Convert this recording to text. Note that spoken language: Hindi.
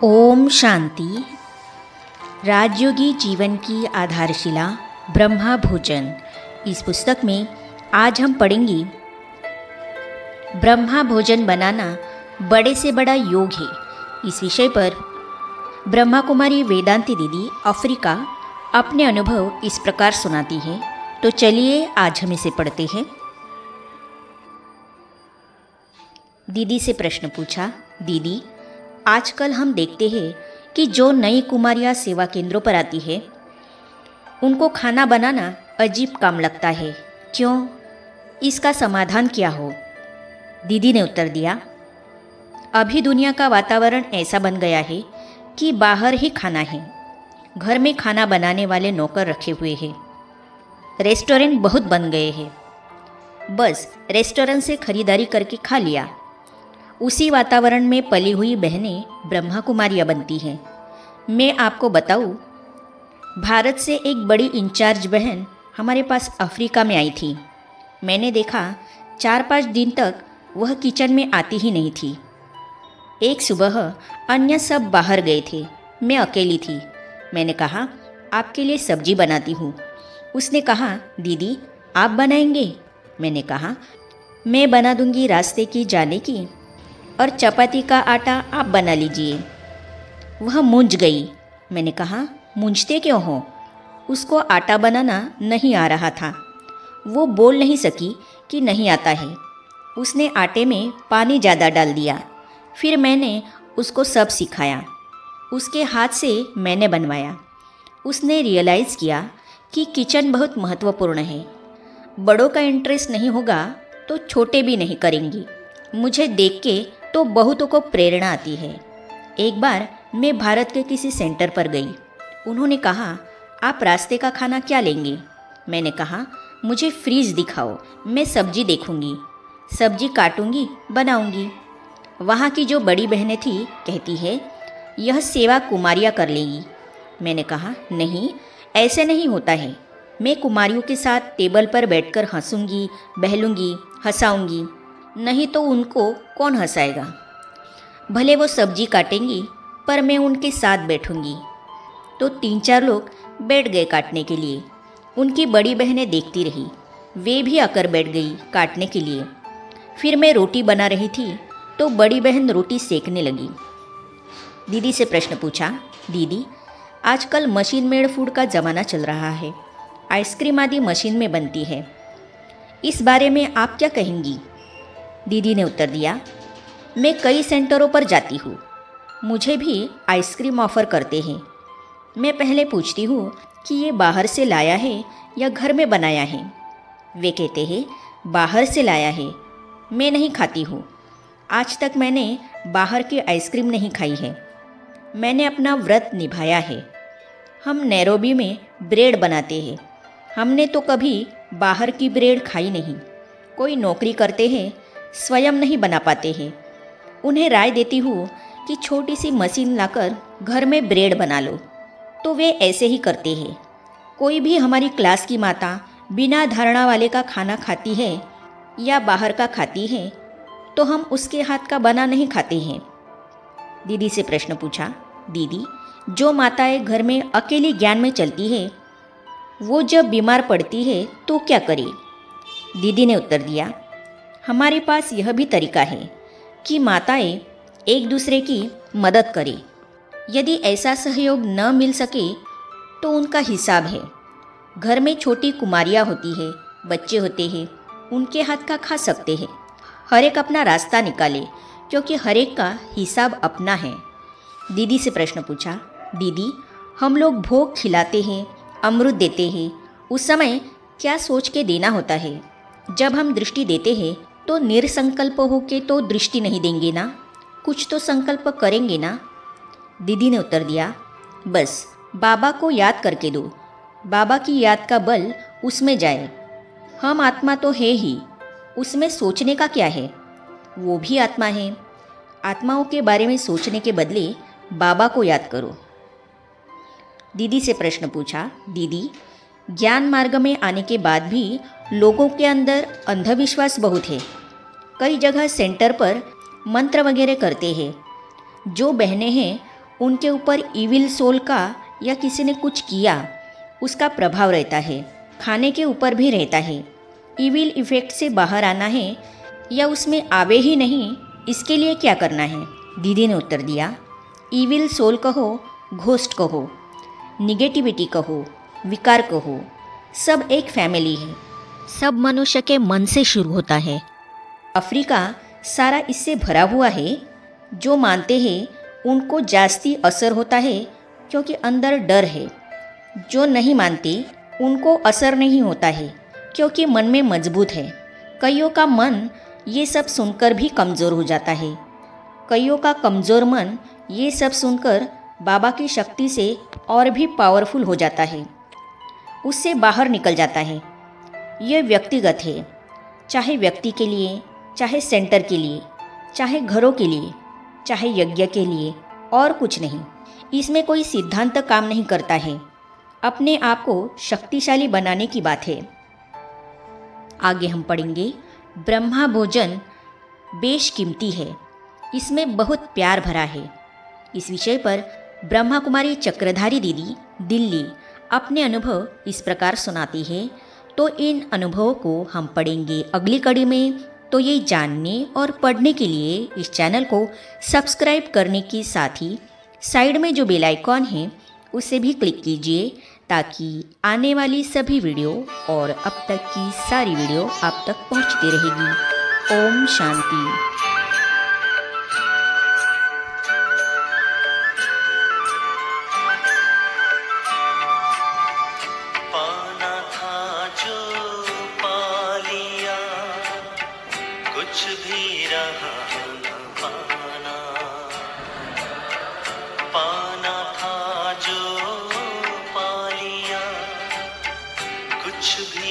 ओम शांति। राजयोगी जीवन की आधारशिला ब्रह्मा भोजन। इस पुस्तक में आज हम पढ़ेंगे ब्रह्मा भोजन बनाना बड़े से बड़ा योग है। इस विषय पर ब्रह्मा कुमारी वेदांती दीदी अफ्रीका अपने अनुभव इस प्रकार सुनाती है। तो चलिए आज हम इसे पढ़ते हैं। दीदी से प्रश्न पूछा, दीदी आजकल हम देखते हैं कि जो नई कुमारियाँ सेवा केंद्रों पर आती है उनको खाना बनाना अजीब काम लगता है, क्यों? इसका समाधान क्या हो? दीदी ने उत्तर दिया, अभी दुनिया का वातावरण ऐसा बन गया है कि बाहर ही खाना है। घर में खाना बनाने वाले नौकर रखे हुए हैं। रेस्टोरेंट बहुत बन गए हैं। बस रेस्टोरेंट से खरीदारी करके खा लिया। उसी वातावरण में पली हुई बहनें ब्रह्मा कुमारियाँ बनती हैं। मैं आपको बताऊँ, भारत से एक बड़ी इंचार्ज बहन हमारे पास अफ्रीका में आई थी। मैंने देखा 4-5 दिन तक वह किचन में आती ही नहीं थी। एक सुबह अन्य सब बाहर गए थे, मैं अकेली थी। मैंने कहा, आपके लिए सब्जी बनाती हूँ। उसने कहा, दीदी आप बनाएंगे? मैंने कहा, मैं बना दूंगी रास्ते की जाने की, और चपाती का आटा आप बना लीजिए। वह मूंझ गई। मैंने कहा, मूंझते क्यों हो? उसको आटा बनाना नहीं आ रहा था। वो बोल नहीं सकी कि नहीं आता है। उसने आटे में पानी ज़्यादा डाल दिया। फिर मैंने उसको सब सिखाया। उसके हाथ से मैंने बनवाया। उसने रियलाइज़ किया कि किचन बहुत महत्वपूर्ण है। बड़ों का इंटरेस्ट नहीं होगा तो छोटे भी नहीं करेंगी। मुझे देख के तो बहुतों को प्रेरणा आती है। एक बार मैं भारत के किसी सेंटर पर गई। उन्होंने कहा, आप रास्ते का खाना क्या लेंगे? मैंने कहा, मुझे फ्रीज दिखाओ, मैं सब्जी देखूंगी, सब्जी काटूंगी, बनाऊंगी। वहाँ की जो बड़ी बहनें थी कहती है, यह सेवा कुमारियाँ कर लेंगी। मैंने कहा, नहीं, ऐसे नहीं होता है। मैं कुमारियों के साथ टेबल पर बैठकर हंसूंगी, बहलूंगी, हंसाऊंगी, नहीं तो उनको कौन हंसाएगा? भले वो सब्जी काटेंगी पर मैं उनके साथ बैठूंगी। तो 3-4 लोग बैठ गए काटने के लिए। उनकी बड़ी बहनें देखती रही। वे भी आकर बैठ गई काटने के लिए। फिर मैं रोटी बना रही थी तो बड़ी बहन रोटी सेकने लगी। दीदी से प्रश्न पूछा, दीदी आजकल मशीन मेड फूड का ज़माना चल रहा है। आइसक्रीम आदि मशीन में बनती है। इस बारे में आप क्या कहेंगी? दीदी ने उत्तर दिया, मैं कई सेंटरों पर जाती हूँ। मुझे भी आइसक्रीम ऑफ़र करते हैं। मैं पहले पूछती हूँ कि ये बाहर से लाया है या घर में बनाया है। वे कहते हैं बाहर से लाया है। मैं नहीं खाती हूँ। आज तक मैंने बाहर की आइसक्रीम नहीं खाई है। मैंने अपना व्रत निभाया है। हम नैरोबी में ब्रेड बनाते हैं। हमने तो कभी बाहर की ब्रेड खाई नहीं। कोई नौकरी करते हैं, स्वयं नहीं बना पाते हैं। उन्हें राय देती हूँ कि छोटी सी मशीन लाकर घर में ब्रेड बना लो, तो वे ऐसे ही करते हैं। कोई भी हमारी क्लास की माता बिना धारणा वाले का खाना खाती है या बाहर का खाती है तो हम उसके हाथ का बना नहीं खाते हैं। दीदी से प्रश्न पूछा, दीदी जो माताएं घर में अकेली ज्ञान में चलती है वो जब बीमार पड़ती है तो क्या करे? दीदी ने उत्तर दिया, हमारे पास यह भी तरीका है कि माताएं एक दूसरे की मदद करें। यदि ऐसा सहयोग न मिल सके तो उनका हिसाब है। घर में छोटी कुमारियाँ होती है, बच्चे होते हैं, उनके हाथ का खा सकते हैं। हर एक अपना रास्ता निकाले क्योंकि हर एक का हिसाब अपना है। दीदी से प्रश्न पूछा, दीदी हम लोग भोग खिलाते हैं, अमृत देते हैं, उस समय क्या सोच के देना होता है? जब हम दृष्टि देते हैं तो निरसंकल्प होके तो दृष्टि नहीं देंगे ना, कुछ तो संकल्प करेंगे ना। दीदी ने उत्तर दिया, बस बाबा को याद करके दो। बाबा की याद का बल उसमें जाए। हम आत्मा तो है ही, उसमें सोचने का क्या है? वो भी आत्मा है। आत्माओं के बारे में सोचने के बदले बाबा को याद करो। दीदी से प्रश्न पूछा, दीदी ज्ञान मार्ग में आने के बाद भी लोगों के अंदर अंधविश्वास बहुत है। कई जगह सेंटर पर मंत्र वगैरह करते हैं। जो बहनें हैं उनके ऊपर इविल सोल का या किसी ने कुछ किया उसका प्रभाव रहता है, खाने के ऊपर भी रहता है। इविल इफेक्ट से बाहर आना है या उसमें आवे ही नहीं, इसके लिए क्या करना है? दीदी ने उत्तर दिया, इविल सोल कहो, घोस्ट कहो, निगेटिविटी कहो, विकार कहो, सब एक फैमिली है। सब मनुष्य के मन से शुरू होता है। अफ्रीका सारा इससे भरा हुआ है। जो मानते हैं उनको जास्ती असर होता है क्योंकि अंदर डर है। जो नहीं मानते उनको असर नहीं होता है क्योंकि मन में मजबूत है। कईयों का मन ये सब सुनकर भी कमज़ोर हो जाता है। कईयों का कमज़ोर मन ये सब सुनकर बाबा की शक्ति से और भी पावरफुल हो जाता है, उससे बाहर निकल जाता है। यह व्यक्तिगत है, चाहे व्यक्ति के लिए, चाहे सेंटर के लिए, चाहे घरों के लिए, चाहे यज्ञ के लिए, और कुछ नहीं। इसमें कोई सिद्धांत काम नहीं करता है। अपने आप को शक्तिशाली बनाने की बात है। आगे हम पढ़ेंगे, ब्रह्मा भोजन बेशकीमती है, इसमें बहुत प्यार भरा है। इस विषय पर ब्रह्मा कुमारी चक्रधारी दीदी दिल्ली अपने अनुभव इस प्रकार सुनाती है। तो इन अनुभवों को हम पढ़ेंगे अगली कड़ी में। तो ये जानने और पढ़ने के लिए इस चैनल को सब्सक्राइब करने के साथ ही साइड में जो बेल आइकॉन है उसे भी क्लिक कीजिए ताकि आने वाली सभी वीडियो और अब तक की सारी वीडियो आप तक पहुंचती रहेगी। ओम शांति। कुछ भी रहा न पाना, पाना था जो पा लिया, कुछ भी